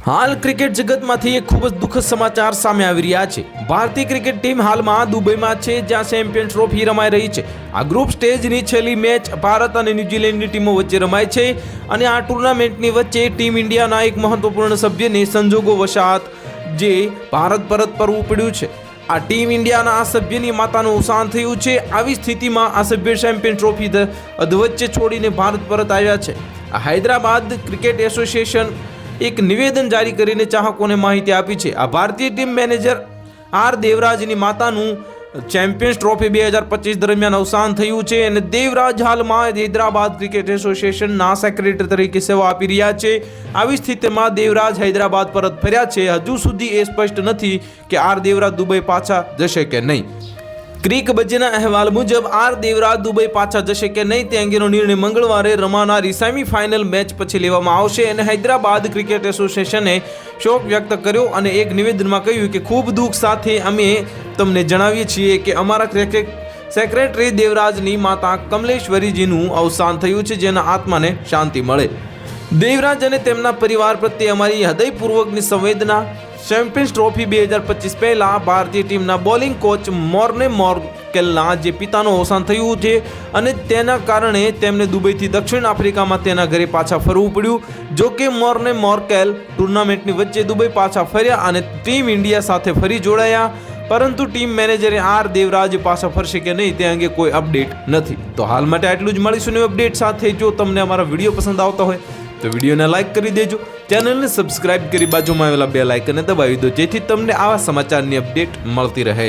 હાલ ક્રિકેટ જગતમાંથી એક ખૂબ જ દુઃખદ સમાચાર સામે આવી રહ્યા છે। ભારતીય ક્રિકેટ ટીમ હાલમાં દુબઈમાં છે, જ્યાં ચેમ્પિયન્સ ટ્રોફી રમાઈ રહી છે। આ ગ્રુપ સ્ટેજની છેલ્લી મેચ ભારત અને ન્યૂઝીલેન્ડની ટીમો વચ્ચે રમાય છે અને આ ટુર્નામેન્ટની વચ્ચે ટીમ ઇન્ડિયાના એક મહત્વપૂર્ણ સભ્યને સંજોગો વશાત જે ભારત પરત ફરવું પડ્યું છે। આ ટીમ ઇન્ડિયાના આ સભ્યની માતાનું અવસાન થયું છે। આવી સ્થિતિમાં આ સભ્ય ચેમ્પિયન ટ્રોફી અધવચ્ચે છોડીને ભારત પરત આવ્યા છે। આ હૈદરાબાદ ક્રિકેટ એસોસિએશન એક નિવેદન જારી કરીને ચાહકોને માહિતી આપી છે। આ ભારતીય ટીમ મેનેજર આર દેવરાજની માતાનું ચેમ્પિયન્સ ટ્રોફી 2025 દરમિયાન અવસાન થયું છે અને દેવરાજ હાલમાં હૈદરાબાદ ક્રિકેટ એસોસિએશનના સેક્રેટરી તરીકે સેવા આપી રહ્યા છે। આવી સ્થિતિમાં દેવરાજ હૈદરાબાદ પરત ફર્યા છે। હજુ સુધી એ સ્પષ્ટ નથી કે આર દેવરાજ દુબઈ પાછા જશે કે નહીં। ક્રિક બજેના અહેવાલ મુજબ આર દેવરાજ દુબઈ પાછા જશે કે નહીં તે અંગેનો નિર્ણય મંગળવારે રમાનારી સેમીફાઇનલ મેચ પછી લેવામાં આવશે અને હૈદરાબાદ ક્રિકેટ એસોસિએશને શોક વ્યક્ત કર્યો અને એક નિવેદનમાં કહ્યું કે ખૂબ દુઃખ સાથે અમે તમને જણાવીએ છીએ કે અમારા ક્રિકેટ સેક્રેટરી દેવરાજની માતા કમલેશ્વરીજીનું અવસાન થયું છે, જેના આત્માને શાંતિ મળે। દેવરાજ અને તેમના પરિવાર પ્રત્યે અમારી હૃદયપૂર્વકની સંવેદના। ચેમ્પિયન્સ ટ્રોફી 2025 પહેલા ભારતીય ટીમના બોલિંગ કોચ મોર્ને મોર્કેલના જે પિતાનું અવસાન થયું છે અને તેના કારણે તેમને દુબઈથી દક્ષિણ આફ્રિકામાં તેના ઘરે પાછા ફરવું પડ્યું। જો કે મોર્ને મોર્કેલ ટુર્નામેન્ટની વચ્ચે દુબઈ પાછા ફર્યા અને ટીમ ઇન્ડિયા સાથે ફરી જોડાયા, પરંતુ ટીમ મેનેજરે આર દેવરાજ પાછા ફરશે કે નહીં તે અંગે કોઈ અપડેટ નથી। તો હાલ માટે આટલું જ। મળીશું નવી અપડેટ સાથે। જો તમને અમારા વિડીયો પસંદ આવતા હોય તો વિડીયોને લાઇક કરી દેજો, ચેનલને સબસ્ક્રાઇબ કરી બાજુમાં આવેલા બેલ આઇકનને દબાવી દો, જેથી તમને આવા સમાચારની અપડેટ મળતી રહે।